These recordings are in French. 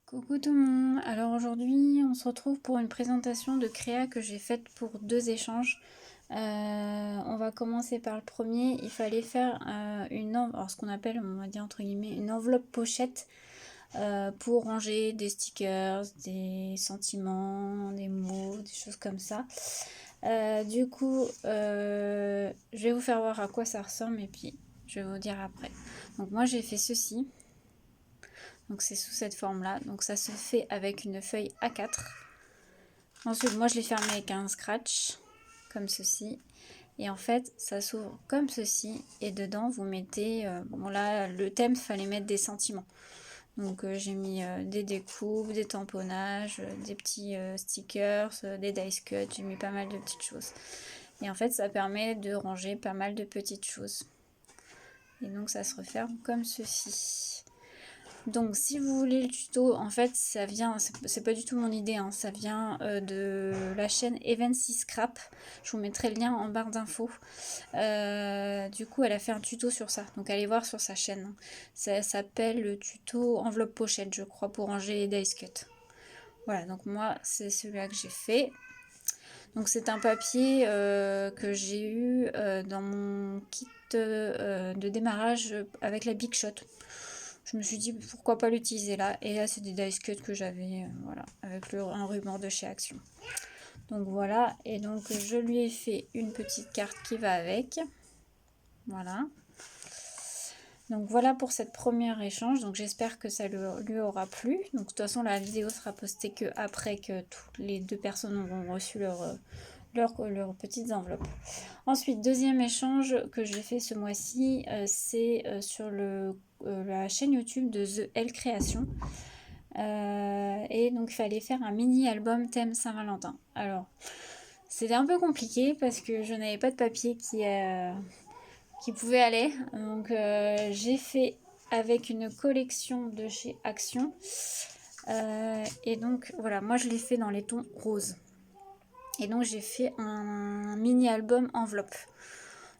Coucou tout le monde, alors aujourd'hui on se retrouve pour une présentation de créa que j'ai faite pour 2 échanges. On va commencer par le premier. Il fallait faire alors ce qu'on appelle, on va dire entre guillemets, une enveloppe pochette pour ranger des stickers, des sentiments, des mots, des choses comme ça. Du coup, je vais vous faire voir à quoi ça ressemble et puis je vais vous dire après. Donc moi j'ai fait ceci. Donc c'est sous cette forme-là. Donc ça se fait avec une feuille A4. Ensuite, moi je l'ai fermé avec un scratch, comme ceci. Et en fait, ça s'ouvre comme ceci. Et dedans, vous mettez... bon là, le thème, il fallait mettre des sentiments. Donc j'ai mis des découpes, des tamponnages, des petits stickers, des dice cuts. J'ai mis pas mal de petites choses. Et en fait, ça permet de ranger pas mal de petites choses. Et donc ça se referme comme ceci. Donc si vous voulez le tuto, en fait ça vient, c'est pas du tout mon idée, hein, ça vient de la chaîne Evency Scrap. Je vous mettrai le lien en barre d'infos. Du coup elle a fait un tuto sur ça, donc allez voir sur sa chaîne. Ça s'appelle le tuto enveloppe pochette, je crois, pour ranger les dice cuts. Voilà, donc moi c'est celui-là que j'ai fait. Donc c'est un papier que j'ai eu dans mon kit de démarrage avec la Big Shot. Je me suis dit pourquoi pas l'utiliser là. Et là c'est des dice cuts que j'avais voilà, avec un ruban de chez Action. Donc voilà, et donc je lui ai fait une petite carte qui va avec. Voilà. Donc voilà pour cette première échange. Donc j'espère que ça lui aura plu. Donc de toute façon la vidéo sera postée que après que toutes les deux personnes auront reçu leurs petites enveloppes. Ensuite, deuxième échange que j'ai fait ce mois-ci, c'est sur la chaîne YouTube de The L Création. Et donc il fallait faire un mini album thème Saint-Valentin. Alors c'était un peu compliqué parce que je n'avais pas de papier qui pouvait aller. Donc j'ai fait avec une collection de chez Action. Et donc voilà, moi je l'ai fait dans les tons roses. Et donc j'ai fait un mini album enveloppe.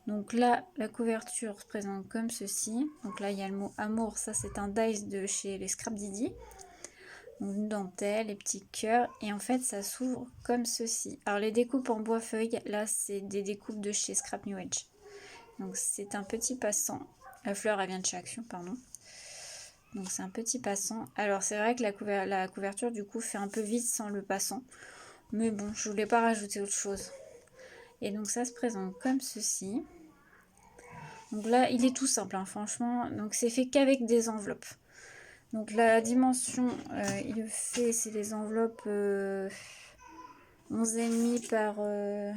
Donc là, la couverture se présente comme ceci. Donc là, il y a le mot amour. Ça, c'est un dice de chez les Scrap Didi. Donc une dentelle, les petits cœurs. Et en fait, ça s'ouvre comme ceci. Alors les découpes en bois feuille, là, c'est des découpes de chez Scrap New Age. Donc c'est un petit passant. La fleur, elle vient de chez Action, pardon. Donc c'est un petit passant. Alors c'est vrai que la couverture, du coup, fait un peu vide sans le passant. Mais bon, je voulais pas rajouter autre chose. Et donc ça se présente comme ceci. Donc là, il est tout simple, hein, franchement. Donc c'est fait qu'avec des enveloppes. Donc la dimension, il fait, c'est des enveloppes 11,5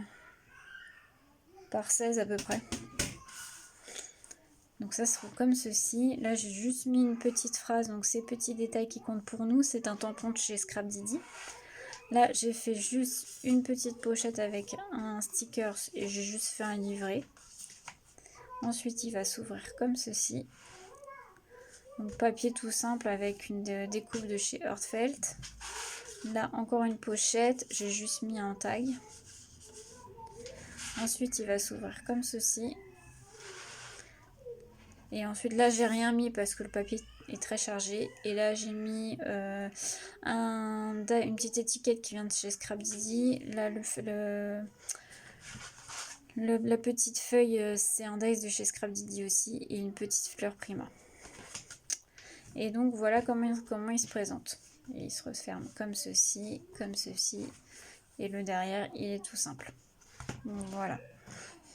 par 16 à peu près. Donc ça sera comme ceci. Là, j'ai juste mis une petite phrase. Donc ces petits détails qui comptent pour nous, c'est un tampon de chez Scrap Didi. Là, j'ai fait juste une petite pochette avec un sticker et j'ai juste fait un livret. Ensuite, il va s'ouvrir comme ceci. Donc papier tout simple avec une découpe de chez Heartfelt. Là, encore une pochette. J'ai juste mis un tag. Ensuite, il va s'ouvrir comme ceci. Et ensuite, là, j'ai rien mis parce que le papier est très chargé. Et là, j'ai mis une petite étiquette qui vient de chez Scrap Didi. Là, la petite feuille, c'est un dice de chez Scrap Didi aussi. Et une petite fleur Prima. Et donc, voilà comment il se présente. Et il se referme comme ceci, comme ceci. Et le derrière, il est tout simple. Donc, voilà.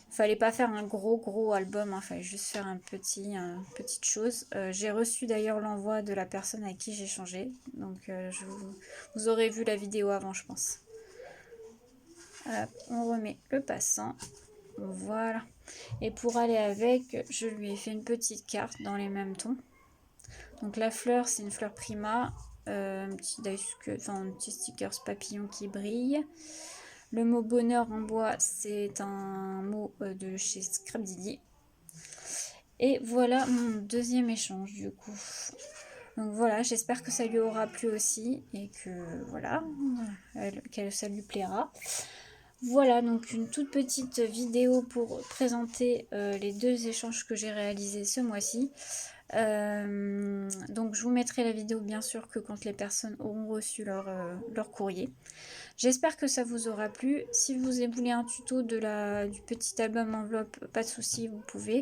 Fallait pas faire un gros album, hein, fallait juste faire petite chose. J'ai reçu d'ailleurs l'envoi de la personne avec qui j'ai échangé, donc vous aurez vu la vidéo avant, je pense. Hop, on remet le passant, voilà. Et pour aller avec, je lui ai fait une petite carte dans les mêmes tons. Donc la fleur, c'est une fleur Prima, un petit stickers papillon qui brille. Le mot bonheur en bois, c'est un mot de chez Scrap Didi. Et voilà mon deuxième échange du coup. Donc voilà, j'espère que ça lui aura plu aussi et que voilà, que ça lui plaira. Voilà, donc une toute petite vidéo pour présenter les deux échanges que j'ai réalisés ce mois-ci. Donc je vous mettrai la vidéo bien sûr que quand les personnes auront reçu leur courrier. J'espère que ça vous aura plu. Si vous voulez un tuto du petit album enveloppe, pas de souci, vous pouvez.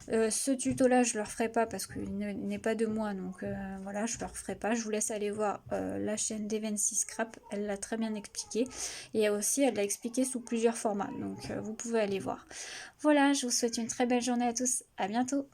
Ce tuto là je ne le referai pas parce qu'il n'est pas de moi, donc voilà, je ne le referai pas. Je vous laisse aller voir la chaîne d'Evency Scrap, elle l'a très bien expliqué, et aussi elle l'a expliqué sous plusieurs formats, donc vous pouvez aller voir. Voilà, je vous souhaite une très belle journée à tous, à bientôt.